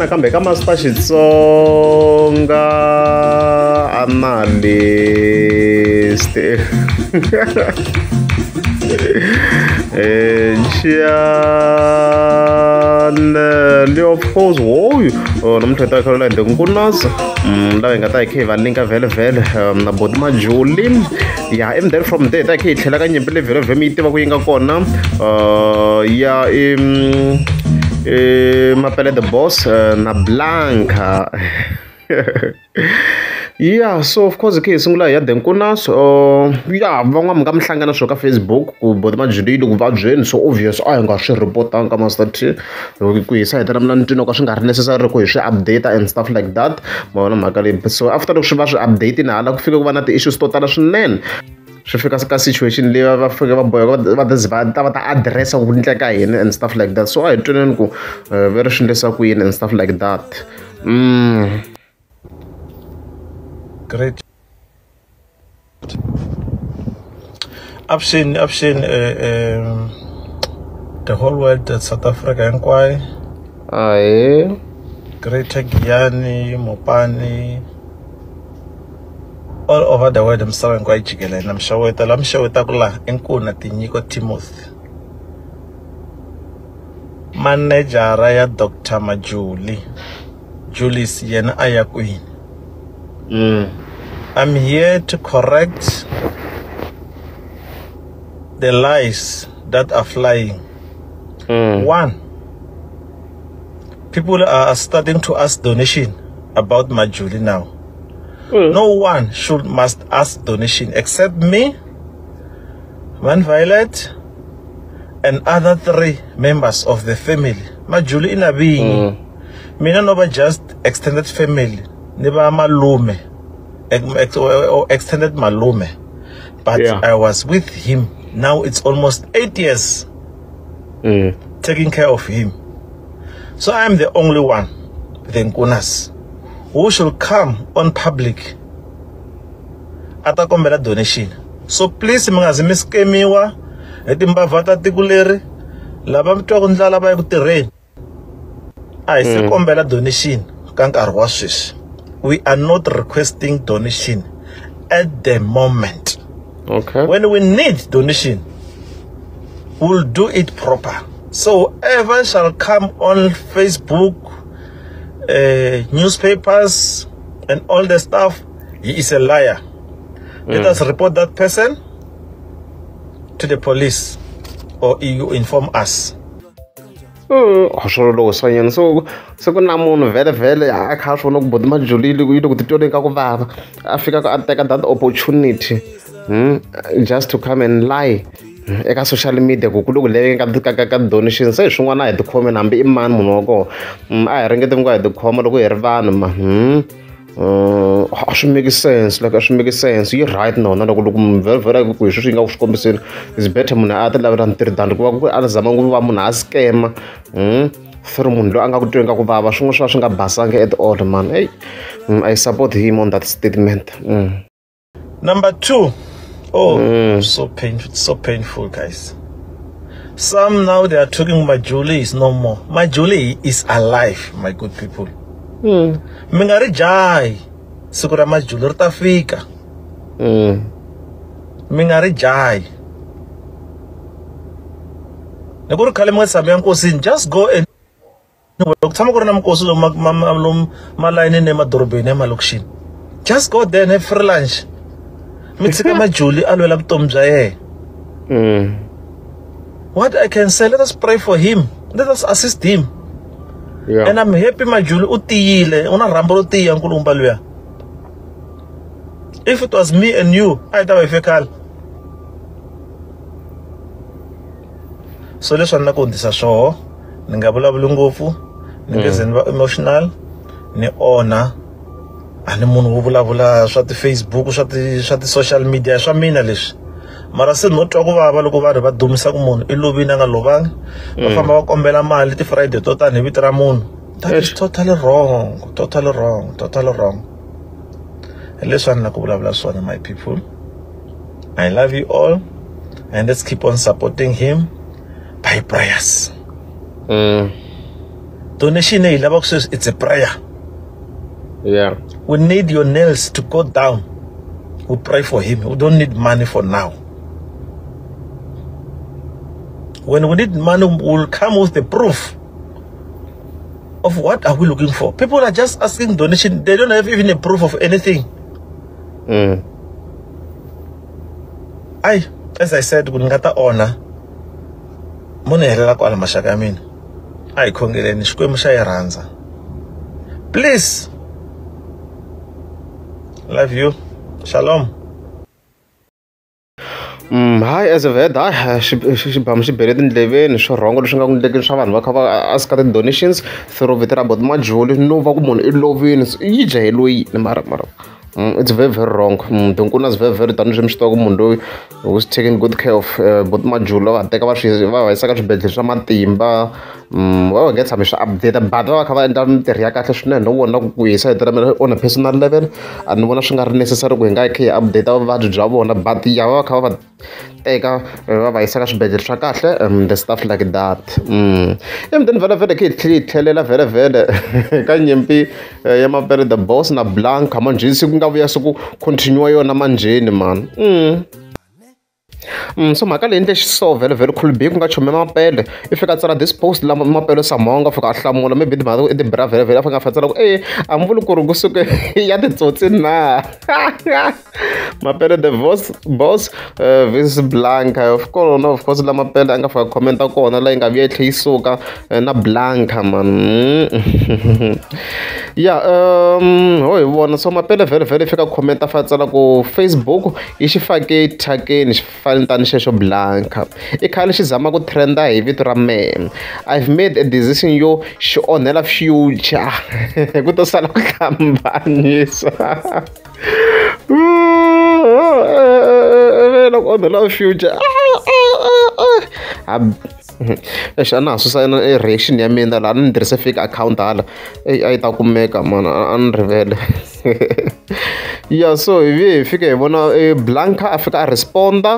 yena kambe ka Master Xitsonga analyst Chianelli of course nomthetho Caroline de Nkunas la nga ta ikhe va linka vele na body majuli ya and then from there ta ikhe ithlela ka nyimpi le vele mi tiva ku yinga kona ya Mapele the Boss na Blanca. Yeah, so of course ke sungula ya Denkunas yeah van'wana mi nga mi hlangana swo ka Facebook ku bodi majulile ku vabyeni so obvious a hi nga swi report-anga ka Master T ku hi sayita na mina ntwino ka swi nga ri necessary ku hi swi update and stuff like that mavona mhaka leyi so after loko swi va swi update na hala ku fika ku va na ti-issues to tala swinene swi fika ka situation leyi va fika va boheka va ta address ku endleka yini and stuff like that so a hi tweneni ku ve ri swi endlisa ku yini and stuff like that Great. I've seen the whole world, South Africa inquiry. Aye. Greater Guyana, Mopani, all over the world. I'm sorry, quite jiggle. I'm sure it. Kula enkuna tinyiko Timothy. Manager Raya Dr. Majuli. Julius Yen Aya Queen. I'm here to correct the lies that are flying. One, people are starting to ask donation about Majuli now. No one must ask donation except me, Man Violet, and other 3 members of the family. Majuli in a being. Me no just extended family. Never malume, extended malume, but yeah. I was with him. Now it's almost 8 years taking care of him. So I'm the only one, the Nkunas, who should come on public atakombela donation. So please mngazimiskemiwa etimbavata tikuleri lava mtwa ku ndlala va ku tirheni a hi se kombela donation ka nkarhi wa sweswi. We are not requesting donation at the moment. Okay. When we need donation, we'll do it proper. So whoever shall come on Facebook, newspapers, and all the stuff, he is a liar. Let us report that person to the police, or you inform us. Swilo loko swanyana so ku na munhu vele a kha swona ku bodi majulile ku yile ku titwele ka ku vava a fika a teka that opportunity just to come and lie eka social media ku ku leveka ka donation se swin'wana a hi tikhome hambi I mani munhu wa kona a hi ringete ku hi tikhoma loko hi ri vanhu ma a swi make sense like a swi make sense you're right no na loko vhele ku hi swi nga swi kombiseni is better munhu a ti lavela ntirho than ku va ku a zama ku va munhu a scam for munhu loyi a nga ku tweni ka ku vava swin'wana swi va swi nga basanga at all man hey I support him on that statement. Number 2, so painful guys. Some now they are talking Majuli is no more. Majuli is alive, my good people. Mingari jai sikura Majuli rita fika. Mingari jai nakuru khale mwe sabi yankosi just go and tshama ku ri na mkosi lo malayini ne madorobeni emalokishini just go there and have free lunch mi tshika Majuli a lwela vutomi bya yena. What I can say, let us pray for him, let us assist him. And I'm happy Majuli u tiyile una rambo ro tiya nkulumba luya. If it was me and you I ta va fekala. So leswi na ku ndisa swo ni nga vulavuli ngopfu ni ngeze ni va emotional ni ona ani munhu wo vulavula swa ti Facebook swa ti social media swa mina leswi mara se no twa ku vava loko vanhu va dumisa ku munhu I lovini a nga lovanga va famba va kombela mali ti Friday to tani hi vito ra munhu. That is totally wrong, totally wrong, totally wrong. Leswi ani na ku vulavula swona my people. I love you all and let's keep on supporting him by prayers. donation it's a prayer. Yeah. We need your nails to go down. We pray for him. We don't need money for now. When we need money, we'll come with the proof of what are we looking for. People are just asking donation. They don't have even a proof of anything. As I said, kuningata honor. Mone helela kwa mashaka mina. Khongeleni xikwembu xa yi rhandza. Please. Love you. Shalom. Hi, as a vet, xibhamu xi bele tindleveni swo rhongo leswi nga ku endlekeni swa vanhu va kha va aska ti-donations through vito ra Buti Majuli no va ku munhu I lovini yi jahelweni mara it's very very wrong. Dunkulu is very very tani swi tiva ku munhu loyi who's taking good care of Buti Majuli va teka va yisa ka swibedhlele swa matimba va nge tshami swi update but va kha va endla mitirho ya kahle swinene no vona ku yisa hi on a personal level a ni vona swi nga ri necessary ku hi nga kha hi update vuvabyi bya vona but ya va kha va teka va yisa ka swibedhlele swa kahle the stuff like that then vele khe hi tlhelela vele ka nyimpi ya mapele the boss na Blanca manjhe siku nga vuya siku continue yona manjheni man so mhaka leyi endle xiso vele khulu ku nga chome mapele I fika tsala this post lama mapele samahonga fika a hlamula maybe timhaka tibira vele a fika a fatsala ku a mi vuli ku ri kusuke ya titsotsi na mapele the boss versus Blanca of course la mapele a nga fika commenta kona la yi nga vuya yi tlhe yi suka na Blanca man yeah ho hi vona so mapele vele fika commenta fatsala ku Facebook yi xi fake thakeni xi tani xexo Blanca I khale xi zama ku trenda hi vito ra mehe I've made a decision yo xi onhela future ku to sala ku hlambanyisa loko onhela future xana susa reaction ya mina laha ni tirhise fake account hala a yi ta kumeka man a ni rivele yeah so hi fika hi vona Blanca a fika a responda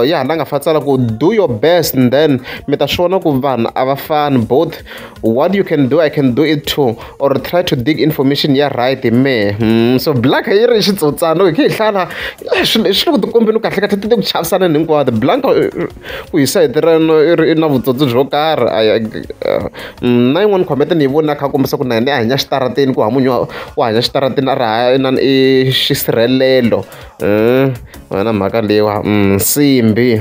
ya la nga fatsala ku do your best and then mi ta swona ku vanhu a va fani both what you can do I can do it too or try to dig information ya right hi mehe so Blanca yi ri xitsotsana hi khe hi hlala swi le ku tikombeni kahle kahle ti ku chavisana hinkwato Blanca ku hi sayiti reno I na vutsotsi byo karhi na yin'wana comment ni yi vona kha kombisa ku na yena a hanya xitarateni ku hamunyu wa hanya xitarateni a ri haya inani I xisirhelelo wena mhaka leyiwa nsimbi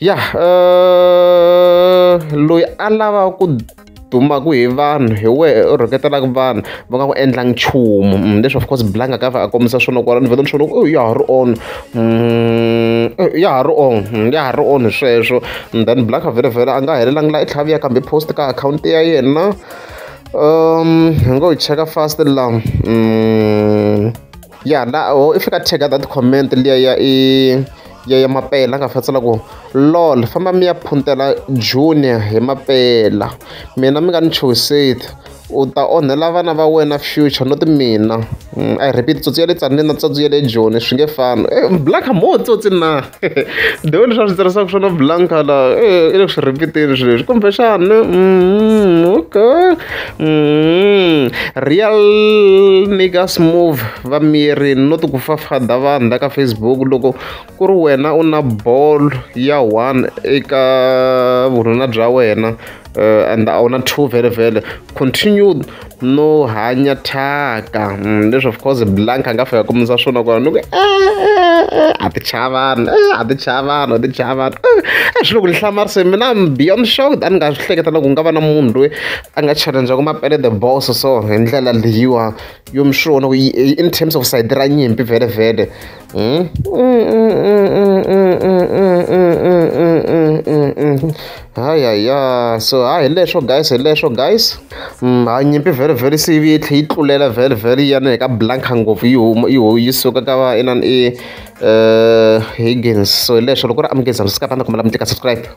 ya loyi a lava ku duma ku hi vanhu hi wehe u rhuketelaka vanhu va nga ku endla nchumu leswi of course Blanca ka a kombisa swona kwala ni vele ni swona ku ya ha ri on ya ha ri on sweswo then Blanca vele a nga helelangi la I tlhaviya kambe post ka account ya yena I'm going to check a fast la yeah la if you can check out that comment liya ya mapela nga fatsela ku lol famba mi ya phuntela Junior hi mapela mina mi nga ni choseti u ta onhela vana va wena future not mina I repeat tsotsi ya le tsanini na tsotsi ya le Joni swi nge fani Blanca mo tsotsi na dewe leswi a swi tirhisaka swona Blanca la I le ku swi repeateni swi leswi kumbe xana okay real niggas move va mirini not ku fafada vanhu la ka Facebook loko ku ri wena u na ball ya 1 eka vununa bya wena and a wu na 2 vele continue no hanya thaka leswi of course Blanca nga fika kombisa swona kwala loko a ti chavana swi loko ni hlamarise mina I'm beyond shocked a ni nga swi hleketa loko ku nga va na munhu loyi a nga challenge ku mapele the boss so hi ndlela leyiwa yo mi swi vona ku in terms of side ra nyimpi vele ya so hi leswo guys nyimpi vele se yi tlhe yi tlulela vele yana ka Blanca ngopfu yi suka ka va inani Higgins so leswo loko ri amukeza swi ka panda ku mala mi teka subscribe